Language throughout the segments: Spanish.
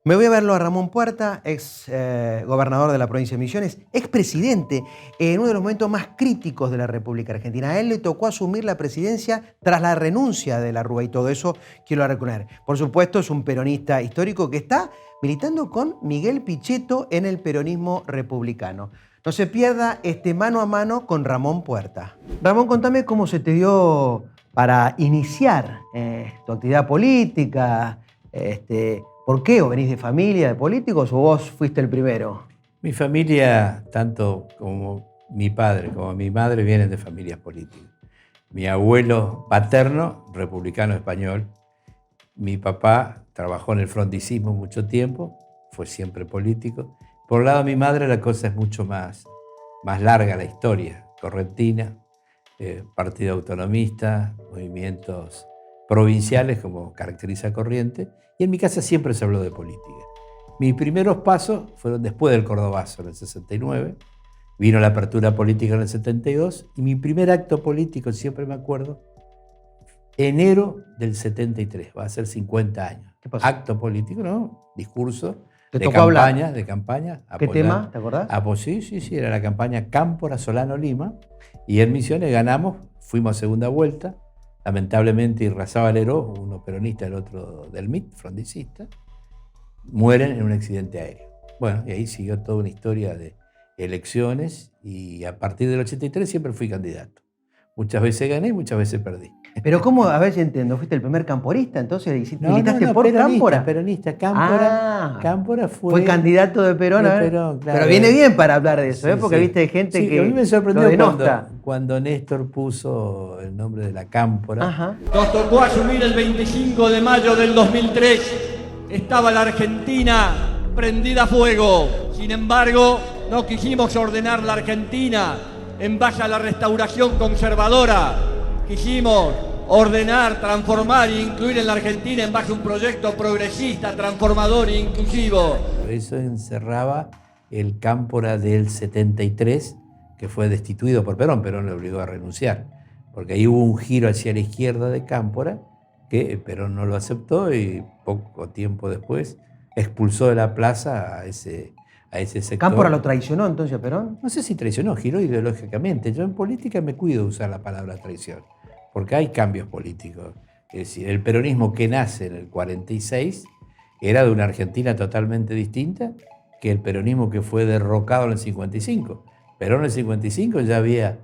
Me voy a verlo a Ramón Puerta, ex gobernador de la provincia de Misiones, expresidente en uno de los momentos más críticos de la República Argentina. A él le tocó asumir la presidencia tras la renuncia de la Rúa y todo eso quiero reconocer. Por supuesto, es un peronista histórico que está militando con Miguel Pichetto en el peronismo republicano. No se pierda este mano a mano con Ramón Puerta. Ramón, contame cómo se te dio para iniciar tu actividad política. ¿Por qué? ¿O venís de familia de políticos o vos fuiste el primero? Mi familia, tanto como mi padre como mi madre, vienen de familias políticas. Mi abuelo paterno, republicano español. Mi papá trabajó en el frondicismo mucho tiempo, fue siempre político. Por el lado de mi madre la cosa es mucho más larga la historia. Correntina, partido autonomista, movimientos provinciales como caracteriza Corrientes. Y en mi casa siempre se habló de política. Mis primeros pasos fueron después del Cordobazo, en el 69. Vino la apertura política en el 72. Y mi primer acto político, siempre me acuerdo, enero del 73. Va a ser 50 años. ¿Qué pasó? Acto político, ¿no? Discurso ¿Te tocó hablar? De campaña. ¿Qué tema? ¿Te acordás? Sí, era la campaña Cámpora, Solano, Lima. Y en Misiones ganamos, fuimos a segunda vuelta. Lamentablemente Irrazábal Leró, uno peronista, el otro del MIT, frondicista, mueren en un accidente aéreo. Bueno, y ahí siguió toda una historia de elecciones y a partir del 83 siempre fui candidato. Muchas veces gané, muchas veces perdí. Pero ¿cómo? A ver si entiendo. ¿Fuiste el primer camporista? Entonces, ¿militaste por Cámpora? Peronista. Cámpora fue candidato de Perón. Perón, claro. Pero viene bien para hablar de eso, porque viste hay gente que a mí me sorprendió lo denota. cuando Néstor puso el nombre de la Cámpora. Ajá. Nos tocó asumir el 25 de mayo del 2003. Estaba la Argentina prendida a fuego. Sin embargo, no quisimos ordenar la Argentina en base a la restauración conservadora. Quisimos ordenar, transformar e incluir en la Argentina en base a un proyecto progresista, transformador e inclusivo. Eso encerraba el Cámpora del 73, que fue destituido por Perón. Perón le obligó a renunciar, porque ahí hubo un giro hacia la izquierda de Cámpora, que Perón no lo aceptó y poco tiempo después expulsó de la plaza a ese sector. ¿Cámpora lo traicionó entonces a Perón? No sé si traicionó, giró ideológicamente. Yo en política me cuido de usar la palabra traición, porque hay cambios políticos. Es decir, el peronismo que nace en el 46 era de una Argentina totalmente distinta que el peronismo que fue derrocado en el 55. Perón en el 55 ya había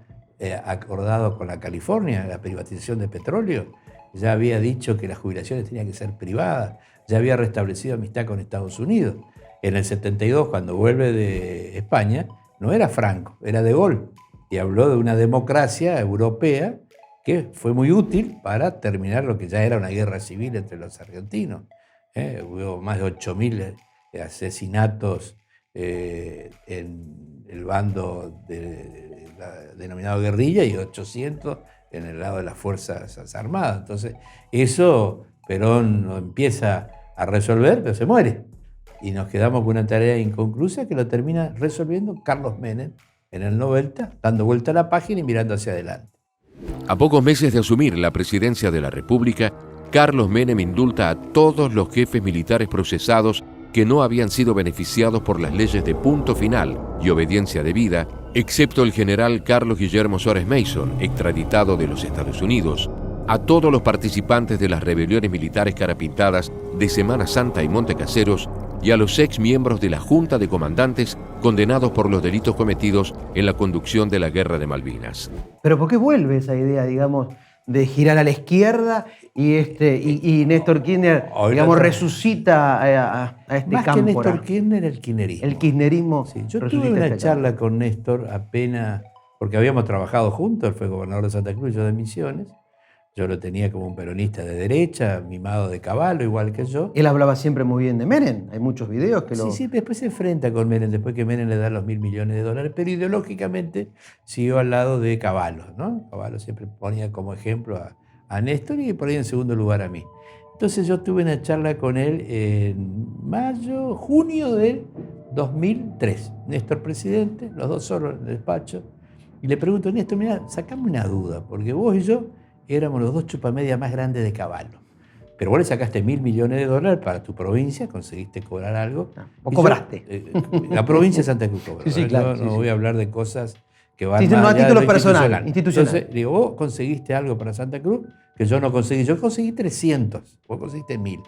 acordado con la California la privatización de petróleo, ya había dicho que las jubilaciones tenían que ser privadas, ya había restablecido amistad con Estados Unidos. En el 72, cuando vuelve de España, no era Franco, era De Gaulle. Y habló de una democracia europea que fue muy útil para terminar lo que ya era una guerra civil entre los argentinos. Hubo más de 8.000 asesinatos en el bando denominado guerrilla y 800 en el lado de las Fuerzas Armadas. Entonces, eso Perón lo empieza a resolver, pero se muere. Y nos quedamos con una tarea inconclusa que lo termina resolviendo Carlos Menem en el 90, dando vuelta a la página y mirando hacia adelante. A pocos meses de asumir la presidencia de la República, Carlos Menem indulta a todos los jefes militares procesados que no habían sido beneficiados por las leyes de punto final y obediencia debida, excepto el general Carlos Guillermo Suárez Mason, extraditado de los Estados Unidos, a todos los participantes de las rebeliones militares carapintadas de Semana Santa y Montecaseros y a los ex miembros de la Junta de Comandantes condenados por los delitos cometidos en la conducción de la Guerra de Malvinas. ¿Pero por qué vuelve esa idea, digamos, de girar a la izquierda y Néstor Kirchner, digamos, resucita a este Más Cámpora? que Néstor Kirchner, el kirchnerismo. El kirchnerismo. Sí, yo tuve una charla con Néstor apenas, porque habíamos trabajado juntos, él fue gobernador de Santa Cruz, yo de Misiones. Yo lo tenía como un peronista de derecha, mimado de caballo, igual que yo. Él hablaba siempre muy bien de Menem. Hay muchos videos que lo... Sí, después se enfrenta con Menem, después que Menem le da los $1.000 millones, pero ideológicamente siguió al lado de Cavallo, ¿no? Cavallo siempre ponía como ejemplo a Néstor y por ahí en segundo lugar a mí. Entonces yo tuve una charla con él en junio del 2003. Néstor presidente, los dos solos en el despacho. Y le pregunto, Néstor, mira, sacame una duda, porque vos y yo éramos los dos chupamedias más grandes de Cavallo. Pero vos le sacaste $1.000 millones para tu provincia, conseguiste cobrar algo. Vos cobraste. La provincia de Santa Cruz cobró. Sí, claro, Yo no voy a hablar de cosas que van no, más a allá título de lo personal, institucional. Entonces, digo, vos conseguiste algo para Santa Cruz que yo no conseguí. Yo conseguí 300, vos conseguiste 1.000.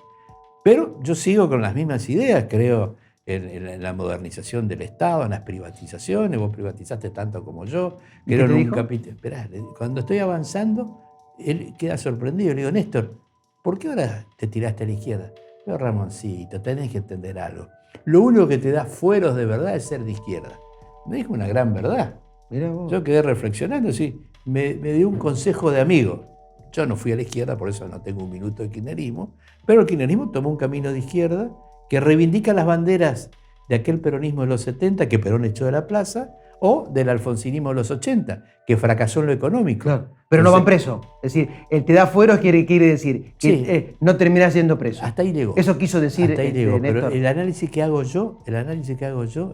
Pero yo sigo con las mismas ideas, creo en la modernización del Estado, en las privatizaciones. Vos privatizaste tanto como yo. Creo en un capítulo. Esperá, cuando estoy avanzando, él queda sorprendido. Le digo, Néstor, ¿por qué ahora te tiraste a la izquierda? Yo, Ramoncito, tenés que entender algo. Lo único que te da fueros de verdad es ser de izquierda. Me dijo una gran verdad. Mirá vos. Yo quedé reflexionando, sí. Me dio un consejo de amigo. Yo no fui a la izquierda, por eso no tengo un minuto de kirchnerismo, pero el kirchnerismo tomó un camino de izquierda que reivindica las banderas de aquel peronismo de los 70 que Perón echó de la plaza, o del alfonsinismo de los 80, que fracasó en lo económico. Claro, pero no van presos. Es decir, el te da fueros quiere decir que Sí. No terminás siendo preso. Hasta ahí llegó. Eso quiso decir Hasta ahí llegó. Pero Néstor. el análisis que hago yo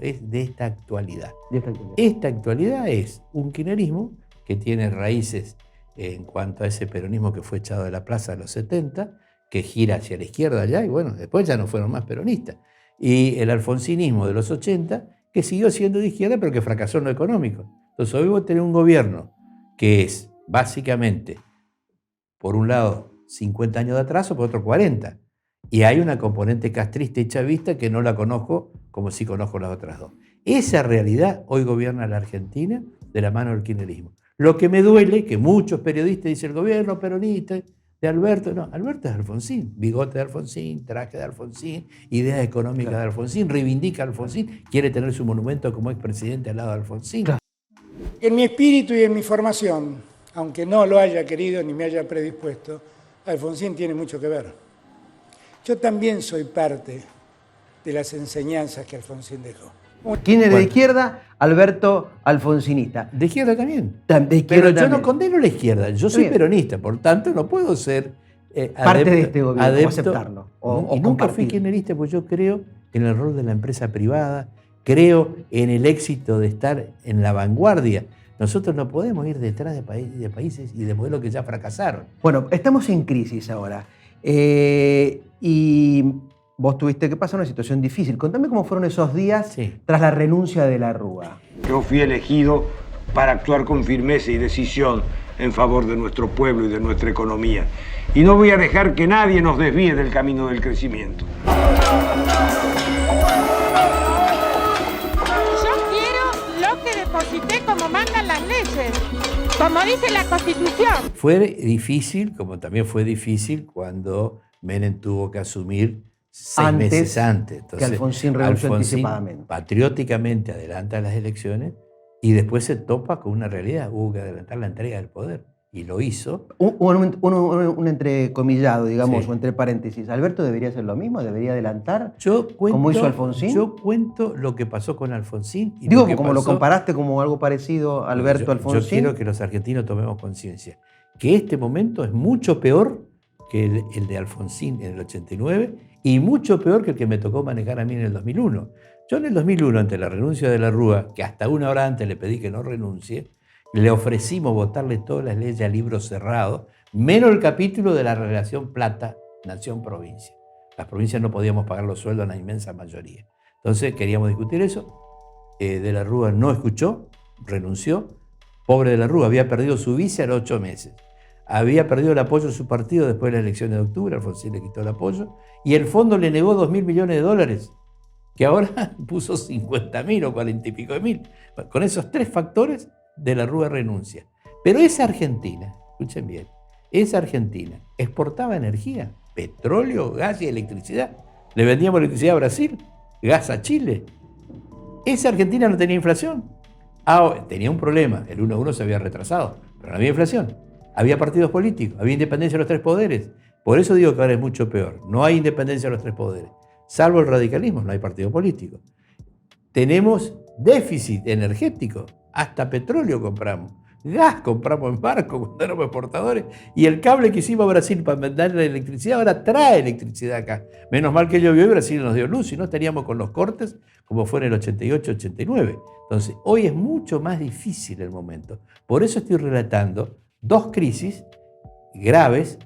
es de esta actualidad. De esta actividad. Esta actualidad es un kirchnerismo que tiene raíces en cuanto a ese peronismo que fue echado de la plaza de los 70, que gira hacia la izquierda allá, y bueno, después ya no fueron más peronistas. Y el alfonsinismo de los 80, que siguió siendo de izquierda, pero que fracasó en lo económico. Entonces hoy vos tenés un gobierno que es básicamente, por un lado, 50 años de atraso, por otro 40. Y hay una componente castrista y chavista que no la conozco como sí conozco las otras dos. Esa realidad hoy gobierna la Argentina de la mano del kirchnerismo. Lo que me duele, que muchos periodistas dicen el gobierno peronista de Alberto. No, Alberto es Alfonsín. Bigote de Alfonsín, traje de Alfonsín, ideas económicas de Alfonsín, reivindica a Alfonsín, quiere tener su monumento como expresidente al lado de Alfonsín. Claro. En mi espíritu y en mi formación, aunque no lo haya querido ni me haya predispuesto, Alfonsín tiene mucho que ver. Yo también soy parte de las enseñanzas que Alfonsín dejó. ¿Quién es de izquierda? Alberto alfonsinista. De izquierda también. De izquierda Pero yo también. no condeno la izquierda, yo soy Bien. peronista, por tanto no puedo ser Parte de este gobierno, o aceptarlo, o y nunca compartir. fui kirchnerista porque yo creo en el rol de la empresa privada, creo en el éxito de estar en la vanguardia. Nosotros no podemos ir detrás de países y de modelos que ya fracasaron. Bueno, estamos en crisis ahora. Y vos tuviste que pasar una situación difícil. Contame cómo fueron esos días Sí. tras la renuncia de la Rúa. Yo fui elegido para actuar con firmeza y decisión en favor de nuestro pueblo y de nuestra economía. Y no voy a dejar que nadie nos desvíe del camino del crecimiento. Yo quiero lo que deposité como mandan las leyes, como dice la Constitución. Fue difícil, como también fue difícil cuando Menem tuvo que asumir 6 meses antes. que Alfonsín renunció anticipadamente. Patrióticamente adelanta las elecciones y después se topa con una realidad. Hubo que adelantar la entrega del poder y lo hizo. Un entrecomillado, digamos, Sí. o entre paréntesis. ¿Alberto debería hacer lo mismo? ¿Debería adelantar? Yo cuento, ¿Cómo hizo Alfonsín? Yo cuento lo que pasó con Alfonsín. Y Digo, lo que como lo pasó- comparaste como algo parecido a Alberto Alfonsín. Yo quiero que los argentinos tomemos conciencia que este momento es mucho peor que el de Alfonsín en el 89 y mucho peor que el que me tocó manejar a mí en el 2001. Yo en el 2001, ante la renuncia de la Rúa, que hasta una hora antes le pedí que no renuncie, le ofrecimos votarle todas las leyes a libro cerrado, menos el capítulo de la relación plata-nación-provincia. Las provincias no podíamos pagar los sueldos a la inmensa mayoría. Entonces queríamos discutir eso. De la Rúa no escuchó, renunció. Pobre de la Rúa, había perdido su vice a los 8 meses. Había perdido el apoyo de su partido después de las elecciones de octubre, Alfonsín le quitó el apoyo, y el fondo le negó $2.000 millones, que ahora puso 50.000 o 40 y pico de mil. Con esos 3 factores, de la Rúa renuncia. Pero esa Argentina, escuchen bien, esa Argentina exportaba energía, petróleo, gas y electricidad. Le vendíamos electricidad a Brasil, gas a Chile. Esa Argentina no tenía inflación. Tenía un problema, el 1-1 se había retrasado, pero no había inflación. Había partidos políticos, había independencia de los 3 poderes. Por eso digo que ahora es mucho peor. No hay independencia de los 3 poderes. Salvo el radicalismo, no hay partido político. Tenemos déficit energético. Hasta petróleo compramos. Gas compramos en barco cuando éramos exportadores. Y el cable que hicimos a Brasil para mandar la electricidad ahora trae electricidad acá. Menos mal que llovió y Brasil nos dio luz. Si no estaríamos con los cortes como fue en el 88-89. Entonces, hoy es mucho más difícil el momento. Por eso estoy relatando 2 crisis graves,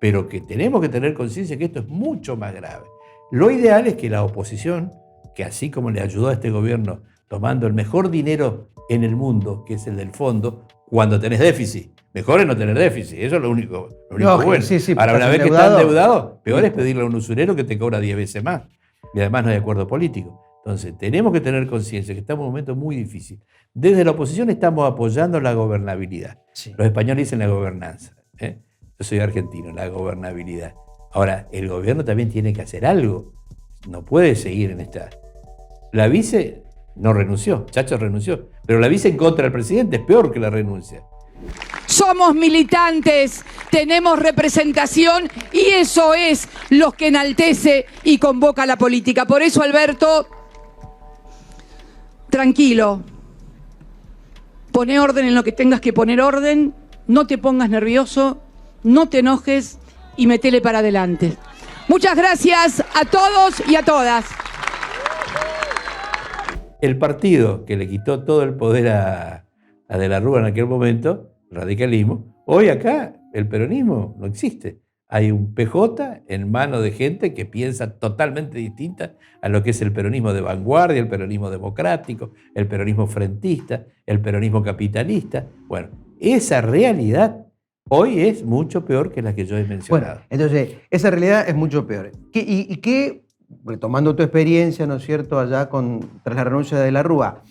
pero que tenemos que tener conciencia que esto es mucho más grave. Lo ideal es que la oposición, que así como le ayudó a este gobierno tomando el mejor dinero en el mundo, que es el del fondo, cuando tenés déficit. Mejor es no tener déficit, eso es lo único bueno. Sí, ahora, una vez que estás endeudado, peor es pedirle a un usurero que te cobra 10 veces más. Y además no hay acuerdo político. Entonces, tenemos que tener conciencia que estamos en un momento muy difícil. Desde la oposición estamos apoyando la gobernabilidad. Sí. Los españoles dicen la gobernanza. Yo soy argentino, la gobernabilidad. Ahora, el gobierno también tiene que hacer algo. No puede seguir en esta... La vice no renunció, Chacho renunció, pero la vice en contra del presidente es peor que la renuncia. Somos militantes, tenemos representación y eso es lo que enaltece y convoca la política. Por eso, Alberto, tranquilo, poné orden en lo que tengas que poner orden, no te pongas nervioso, no te enojes y metele para adelante. Muchas gracias a todos y a todas. El partido que le quitó todo el poder a De la Rúa en aquel momento, el radicalismo, hoy acá el peronismo no existe. Hay un PJ en manos de gente que piensa totalmente distinta a lo que es el peronismo de vanguardia, el peronismo democrático, el peronismo frentista, el peronismo capitalista. Bueno, esa realidad hoy es mucho peor que la que yo he mencionado. Bueno, entonces, esa realidad es mucho peor. ¿Y qué, retomando tu experiencia, ¿no es cierto?, allá tras la renuncia de la Rúa,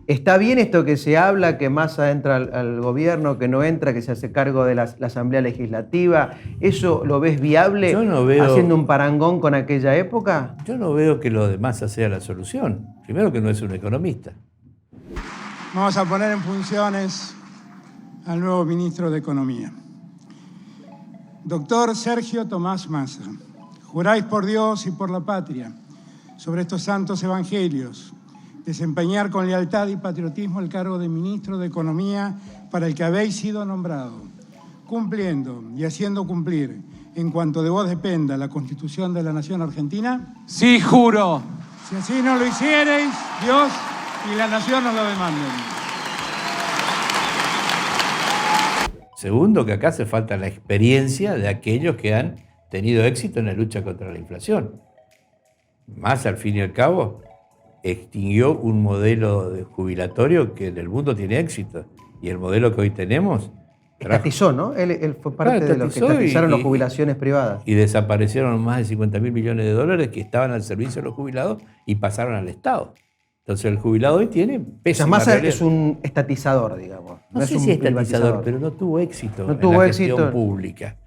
¿está bien esto que se habla, que Massa entra al gobierno, que no entra, que se hace cargo de la Asamblea Legislativa? ¿Eso lo ves viable, yo no veo, haciendo un parangón con aquella época? Yo no veo que lo de Massa sea la solución. Primero que no es un economista. Vamos a poner en funciones al nuevo ministro de Economía. Doctor Sergio Tomás Massa, juráis por Dios y por la patria, sobre estos santos evangelios, desempeñar con lealtad y patriotismo el cargo de ministro de Economía para el que habéis sido nombrado, cumpliendo y haciendo cumplir, en cuanto de vos dependa, la Constitución de la Nación Argentina. Sí, juro. Si así no lo hiciereis, Dios y la Nación nos lo demanden. Segundo, que acá hace falta la experiencia de aquellos que han tenido éxito en la lucha contra la inflación. Más al fin y al cabo, extinguió un modelo de jubilatorio que en el mundo tiene éxito. Y el modelo que hoy tenemos... Estatizó, ¿no? Él fue parte de los que estatizaron las jubilaciones privadas. Y desaparecieron más de 50.000 millones de dólares que estaban al servicio de los jubilados y pasaron al Estado. Entonces el jubilado hoy tiene pésima Massa realidad. es un estatizador, digamos. No sé es si es estatizador, pero no tuvo éxito en la gestión pública.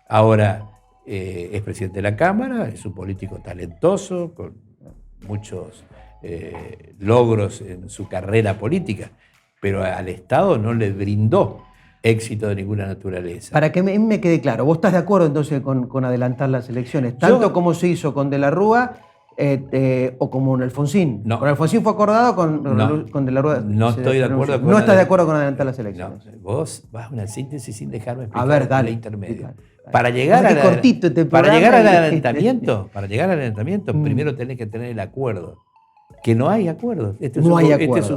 Ahora es presidente de la Cámara, es un político talentoso, con muchos logros en su carrera política, pero al Estado no le brindó éxito de ninguna naturaleza. Para que me quede claro, ¿vos estás de acuerdo entonces con adelantar las elecciones? Tanto como se hizo con De la Rúa o como en Alfonsín. No. ¿Con Alfonsín fue acordado con De la Rúa? No estoy de acuerdo con... ¿No estás de acuerdo con adelantar las elecciones? No, vos vas a una síntesis sin dejarme explicar. A ver, dale. La intermedia. Dale. Para llegar al adelantamiento, Mm. primero tenés que tener el acuerdo. Que no hay acuerdo. Este es un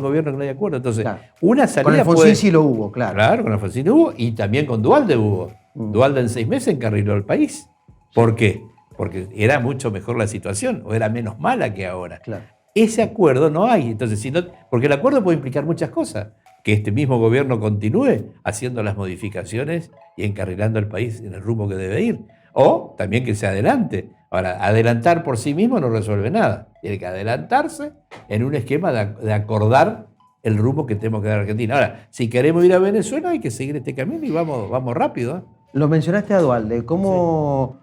gobierno que no hay acuerdo. Entonces, claro. Una salida con Alfonsín sí lo hubo, claro. Claro, con Alfonsín hubo y también con Duhalde hubo. Duhalde en 6 meses encarriló el país. ¿Por qué? Porque era mucho mejor la situación o era menos mala que ahora. Claro. Ese acuerdo no hay. Entonces, porque el acuerdo puede implicar muchas cosas. Que este mismo gobierno continúe haciendo las modificaciones y encarrilando el país en el rumbo que debe ir. O también que se adelante. Ahora, adelantar por sí mismo no resuelve nada. Tiene que adelantarse en un esquema de acordar el rumbo que tenemos que dar a Argentina. Ahora, si queremos ir a Venezuela hay que seguir este camino y vamos rápido. Lo mencionaste a Duhalde. ¿Cómo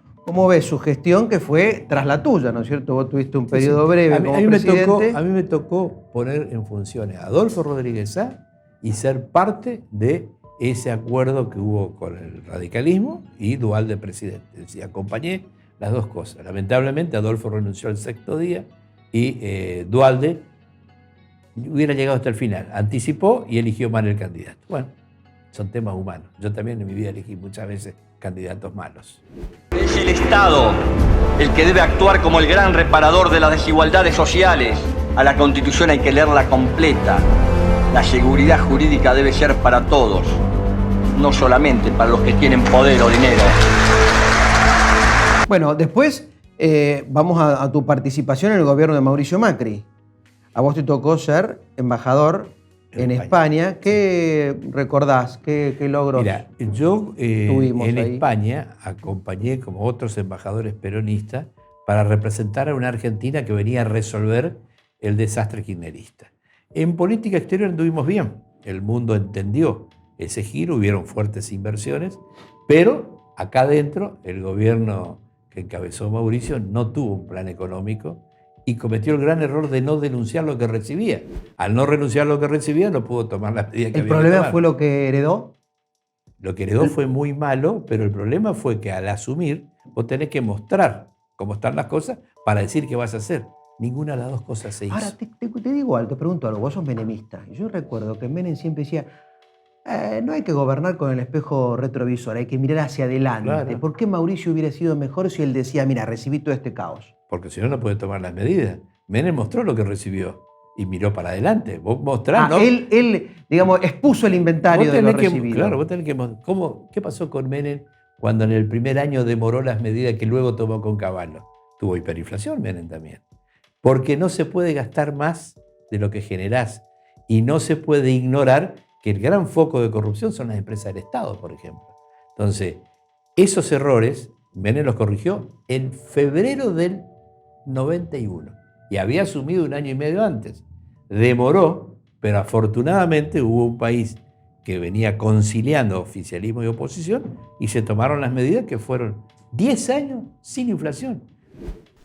ves su gestión que fue tras la tuya, ¿no es cierto? Vos tuviste un periodo breve como presidente. A mí me tocó poner en funciones a Adolfo Rodríguez Sá y ser parte de ese acuerdo que hubo con el radicalismo y Duhalde presidente. Es decir, acompañé las dos cosas. Lamentablemente Adolfo renunció al 6º día y Duhalde hubiera llegado hasta el final. Anticipó y eligió mal el candidato. Bueno, son temas humanos. Yo también en mi vida elegí muchas veces candidatos malos. Es el Estado el que debe actuar como el gran reparador de las desigualdades sociales. A la Constitución hay que leerla completa. La seguridad jurídica debe ser para todos, no solamente para los que tienen poder o dinero. Bueno, después vamos a tu participación en el gobierno de Mauricio Macri. A vos te tocó ser embajador en España. ¿Qué recordás? ¿Qué logros Mira, yo tuvimos en ahí? España acompañé como otros embajadores peronistas para representar a una Argentina que venía a resolver el desastre kirchnerista. En política exterior anduvimos bien, el mundo entendió ese giro, hubieron fuertes inversiones, pero acá adentro el gobierno que encabezó Mauricio no tuvo un plan económico y cometió el gran error de no denunciar lo que recibía. Al no renunciar a lo que recibía, no pudo tomar las medidas que ¿El había que problema tomar. fue lo que heredó? Lo que heredó fue muy malo, pero el problema fue que al asumir, vos tenés que mostrar cómo están las cosas para decir qué vas a hacer. Ninguna de las dos cosas se hizo. Ahora, te digo algo, te pregunto algo. Vos sos menemista. Yo recuerdo que Menem siempre decía, no hay que gobernar con el espejo retrovisor, hay que mirar hacia adelante. Claro. ¿Por qué Mauricio hubiera sido mejor si él decía, mira, recibí todo este caos? Porque si no, no puede tomar las medidas. Menem mostró lo que recibió y miró para adelante. Vos mostrás, ¿no? Él, digamos, expuso el inventario de lo recibido. Claro, vos tenés que... ¿Qué pasó con Menem cuando en el primer año demoró las medidas que luego tomó con Caballo? Tuvo hiperinflación Menem también. Porque no se puede gastar más de lo que generás y no se puede ignorar que el gran foco de corrupción son las empresas del Estado, por ejemplo. Entonces, esos errores Menem los corrigió en febrero del 91 y había asumido un año y medio antes. Demoró, pero afortunadamente hubo un país que venía conciliando oficialismo y oposición y se tomaron las medidas que fueron 10 años sin inflación.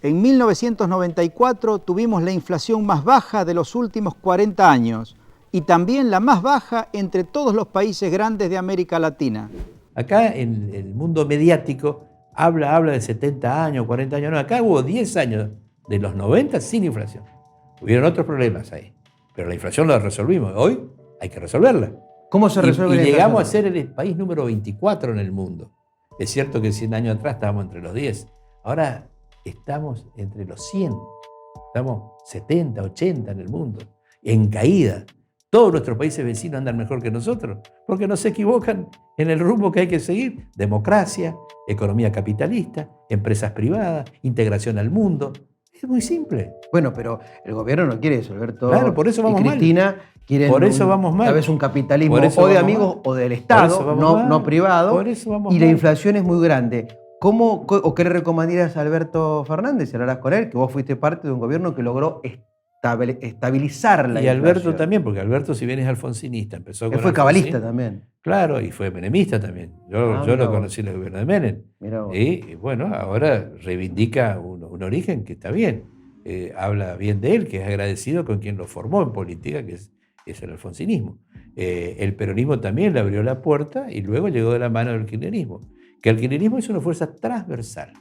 En 1994 tuvimos la inflación más baja de los últimos 40 años y también la más baja entre todos los países grandes de América Latina. Acá en el mundo mediático habla de 70 años, 40 años, no, acá hubo 10 años de los 90 sin inflación. Hubieron otros problemas ahí, pero la inflación la resolvimos. Hoy hay que resolverla. ¿Cómo se resuelve la Y inflación? llegamos a ser el país número 24 en el mundo. Es cierto que 100 años atrás estábamos entre los 10. Ahora estamos entre los 100. Estamos 70, 80 en el mundo. En caída. Todos nuestros países vecinos andan mejor que nosotros, porque no se equivocan en el rumbo que hay que seguir. Democracia, economía capitalista, empresas privadas, integración al mundo. Es muy simple. Bueno, pero el gobierno no quiere disolver todo. Claro, por eso vamos y Cristina quiere Por eso vamos mal. tal vez un capitalismo Por eso o de vamos amigos mal. o del Por eso Estado, vamos mal. no privado. Por eso vamos y la mal. inflación es muy grande. ¿Cómo o qué le recomendarías a Alberto Fernández si hablarás con él? Que vos fuiste parte de un gobierno que logró estabilizar la Y inflación. Alberto también, porque Alberto, si bien es alfonsinista, empezó Él con fue Alfonsín. cabalista también. Claro, y fue menemista también. Yo Mirá lo vos. conocí en el gobierno de Menem. Mirá vos. Y bueno, ahora reivindica un origen que está bien. Habla bien de él, que es agradecido con quien lo formó en política, que es el alfonsinismo. El peronismo también le abrió la puerta y luego llegó de la mano del kirchnerismo. Que el kirchnerismo es una fuerza transversal.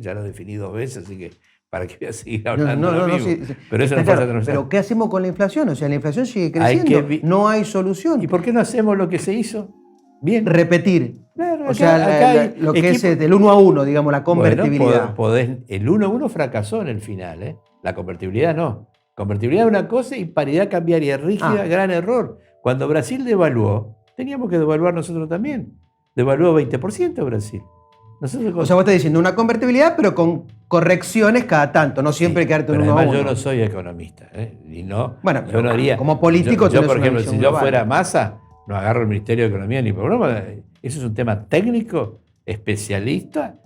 Ya lo definí 2 veces, así que para que voy a seguir hablando de lo mismo. sí. Pero es Está una fuerza claro. transversal. Pero ¿qué hacemos con la inflación? O sea, la inflación sigue Hay creciendo. que No hay solución. ¿Y por qué no hacemos lo que se hizo? Bien. Repetir. Claro, O sea, acá hay lo que es equipo- el 1 a 1, digamos, la convertibilidad. Bueno, el 1-1 fracasó en el final, ¿eh? La convertibilidad no. Convertibilidad es una cosa y paridad cambiaria rígida, gran error. Cuando Brasil devaluó, teníamos que devaluar nosotros también. Devaluó 20% Brasil. Nosotros O sea, vos estás diciendo una convertibilidad, pero con correcciones cada tanto, no siempre quedarte en pero 1 a además 1. yo no soy economista, ¿eh? Y no, Bueno, yo pero no haría. como político yo tenés por una ejemplo, visión si yo global. fuera Massa, no agarro el Ministerio de Economía ni por broma. Eso es un tema técnico, especialista,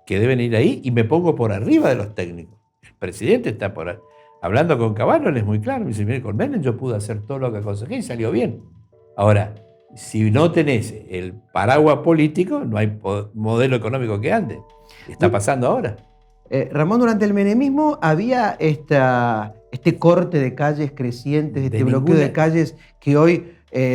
que deben ir ahí y me pongo por arriba de los técnicos. El presidente está por ahí. Hablando con Caballo, él es muy claro. Me dice, mire, con Menem yo pude hacer todo lo que aconsejé y salió bien. Ahora, si no tenés el paraguas político, no hay modelo económico que ande. Está pasando ahora. Ramón, durante el menemismo había este corte de calles crecientes, este bloqueo de calles que hoy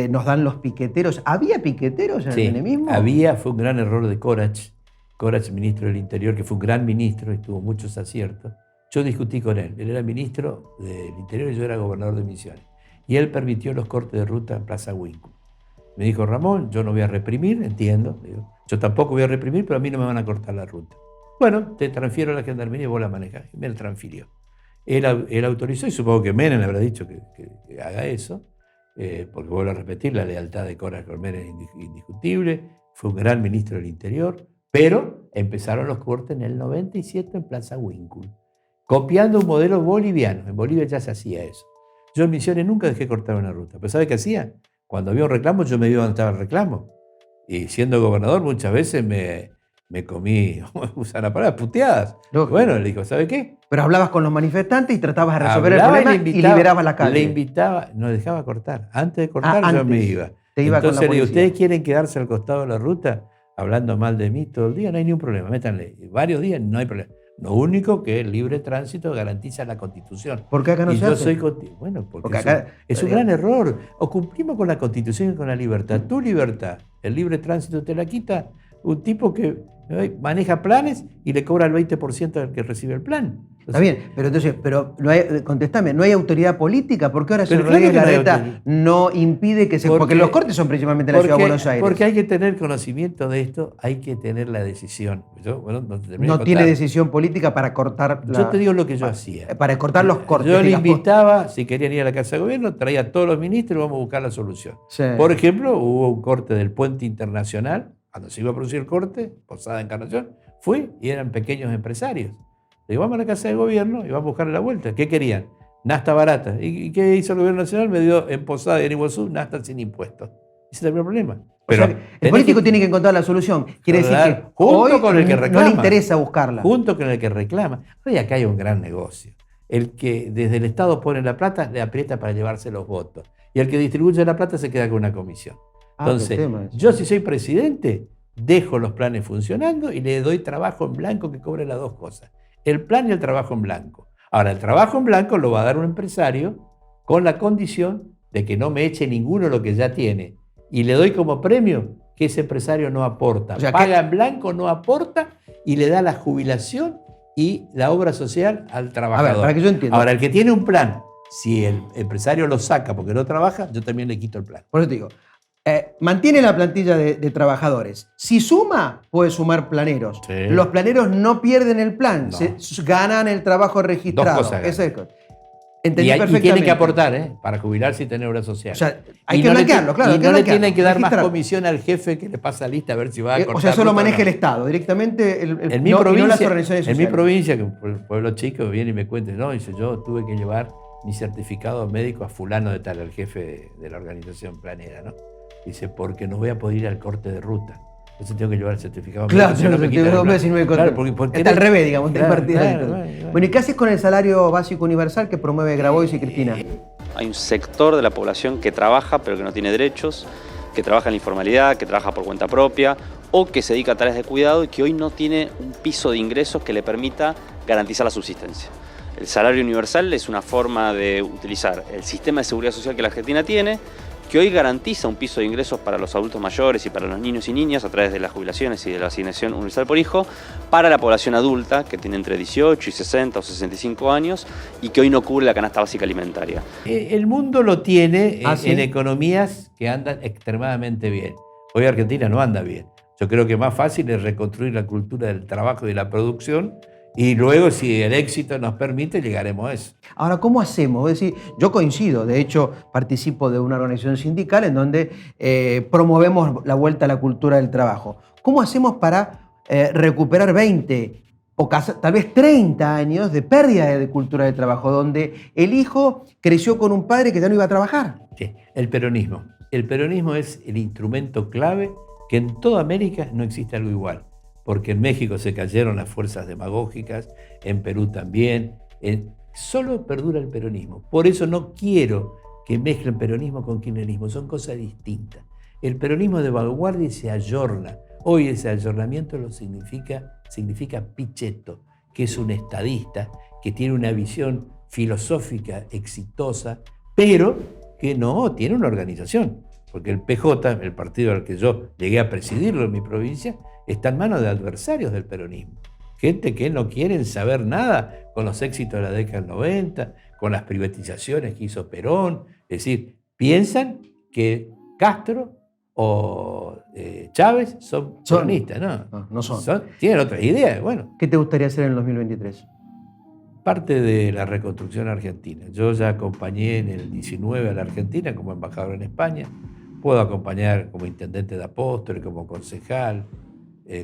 nos dan los piqueteros. ¿Había piqueteros en el menemismo? Fue un gran error de Corach, ministro del Interior, que fue un gran ministro y tuvo muchos aciertos. Yo discutí con él. Él era ministro del Interior y yo era gobernador de Misiones. Y él permitió los cortes de ruta en Plaza Huínculo. Me dijo, Ramón, yo no voy a reprimir, entiendo. Digo, yo tampoco voy a reprimir, pero a mí no me van a cortar la ruta. Bueno, te transfiero a la gendarmería y vos la manejás. Y me la transfirió. Él autorizó y supongo que Menem le habrá dicho que haga eso, porque vuelvo a repetir, la lealtad de Corach con Menem es indiscutible. Fue un gran ministro del Interior, Pero empezaron los cortes en el 97 en Plaza Winkle, copiando un modelo boliviano. En Bolivia ya se hacía eso. Yo en Misiones nunca dejé cortar una ruta. ¿Pero sabe qué hacía? Cuando había un reclamo, yo me iba donde estaba el reclamo. Y siendo gobernador, muchas veces me comí, usan la palabra, puteadas. Lógico. Bueno, le dijo, ¿sabe qué? Pero hablabas con los manifestantes y tratabas de resolver Hablaba el problema y liberabas la calle. Le invitaba, no dejaba cortar. Antes de cortar yo antes. me iba. Te iba con la Entonces le digo, policía. ¿ustedes quieren quedarse al costado de la ruta hablando mal de mí todo el día? No hay ningún problema, métanle. Varios días no hay problema. Lo único que el libre tránsito garantiza la Constitución. ¿Por qué acá no y se yo hace? soy bueno, porque acá, es un gran error. O cumplimos con la Constitución y con la libertad. Tu libertad, el libre tránsito te la quita un tipo que maneja planes y le cobra el 20% del que recibe el plan. Está bien, pero no hay, contestame, ¿no hay autoridad política? ¿Por qué ahora Pero Rodríguez claro que no hay Larreta autoridad. no impide que se... Porque los cortes son principalmente en la Ciudad de Buenos Aires. Porque hay que tener conocimiento de esto, hay que tener la decisión. No tiene decisión política para cortar Yo te digo lo que yo hacía. Para cortar los cortes. Yo le invitaba, si querían ir a la Casa de Gobierno, traía a todos los ministros y vamos a buscar la solución. Sí. Por ejemplo, hubo un corte del puente internacional, cuando se iba a producir el corte, Posada Encarnación, fui y eran pequeños empresarios. Le digo, vamos a la Casa de Gobierno y vamos a buscarle la vuelta. ¿Qué querían? Nafta barata. ¿Y qué hizo el Gobierno Nacional? Me dio en Posada y en Iguazú nafta sin impuestos. Ese es el problema. Pero o sea, el político tiene que encontrar la solución. Quiere decir que junto hoy con el que reclama, no le interesa buscarla. Junto con el que reclama. Hoy acá hay un gran negocio. El que desde el Estado pone la plata, le aprieta para llevarse los votos. Y el que distribuye la plata se queda con una comisión. Entonces, yo si soy presidente, dejo los planes funcionando y le doy trabajo en blanco que cobre las dos cosas. El plan y el trabajo en blanco. Ahora, el trabajo en blanco lo va a dar un empresario con la condición de que no me eche ninguno lo que ya tiene. Y le doy como premio que ese empresario no aporta. O sea, paga en blanco, no aporta y le da la jubilación y la obra social al trabajador. A ver, para que yo entienda. Ahora, el que tiene un plan, si el empresario lo saca porque no trabaja, yo también le quito el plan. Por eso te digo, mantiene la plantilla de trabajadores. Si suma, puede sumar planeros. Sí. Los planeros no pierden el plan, No. ganan el trabajo registrado. Dos cosas Eso es. Y Entendí tiene que aportar, para jubilarse y tener obra social. O sea, hay que blanquearlo, claro. Y no le tienen que dar más registrarlo. comisión al jefe que le pasa lista a ver si va a cortar. O sea, eso lo ruta o maneja no. el Estado, directamente En mi no las provincia, organizaciones en mi sociales. provincia, que un pueblo chico viene y me cuenta, no, dice, yo tuve que llevar mi certificado médico a fulano de tal, al jefe de la organización planera, ¿no? Dice, porque no voy a poder ir al corte de ruta. Entonces tengo que llevar el certificado Claro, médico. no me Claro, porque está al revés, digamos. Claro, Bueno, ¿y qué haces con el salario básico universal que promueve Grabois y Cristina? Hay un sector de la población que trabaja pero que no tiene derechos, que trabaja en la informalidad, que trabaja por cuenta propia o que se dedica a tareas de cuidado y que hoy no tiene un piso de ingresos que le permita garantizar la subsistencia. El salario universal es una forma de utilizar el sistema de seguridad social que la Argentina tiene, que hoy garantiza un piso de ingresos para los adultos mayores y para los niños y niñas a través de las jubilaciones y de la asignación universal por hijo, para la población adulta que tiene entre 18 y 60 o 65 años y que hoy no cubre la canasta básica alimentaria. El mundo lo tiene ¿sí? en economías que andan extremadamente bien. Hoy Argentina no anda bien. Yo creo que más fácil es reconstruir la cultura del trabajo y de la producción y luego, si el éxito nos permite, llegaremos a eso. Ahora, ¿cómo hacemos? Es decir, yo coincido, de hecho, participo de una organización sindical en donde promovemos la vuelta a la cultura del trabajo. ¿Cómo hacemos para recuperar 20 o tal vez 30 años de pérdida de cultura del trabajo, donde el hijo creció con un padre que ya no iba a trabajar? Sí, el peronismo. El peronismo es el instrumento clave que en toda América no existe algo igual. Porque en México se cayeron las fuerzas demagógicas, en Perú también. Solo perdura el peronismo. Por eso no quiero que mezclen peronismo con kirchnerismo, son cosas distintas. El peronismo de vanguardia se ayorna. Hoy ese ayornamiento lo significa Pichetto, que es un estadista, que tiene una visión filosófica exitosa, pero que no tiene una organización. Porque el PJ, el partido al que yo llegué a presidirlo en mi provincia, está en manos de adversarios del peronismo. Gente que no quieren saber nada con los éxitos de la década del 90, con las privatizaciones que hizo Perón. Es decir, piensan que Castro o Chávez son peronistas. No son. Tienen otras ideas. Bueno, ¿Qué te gustaría hacer en el 2023? parte de la reconstrucción argentina. Yo ya acompañé en el 19 a la Argentina como embajador en España. Puedo acompañar como intendente de Apóstoles, como concejal.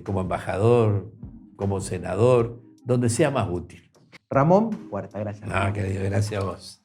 como embajador, como senador, donde sea más útil. Ramón Puerta, gracias. Ah, querido, gracias a vos.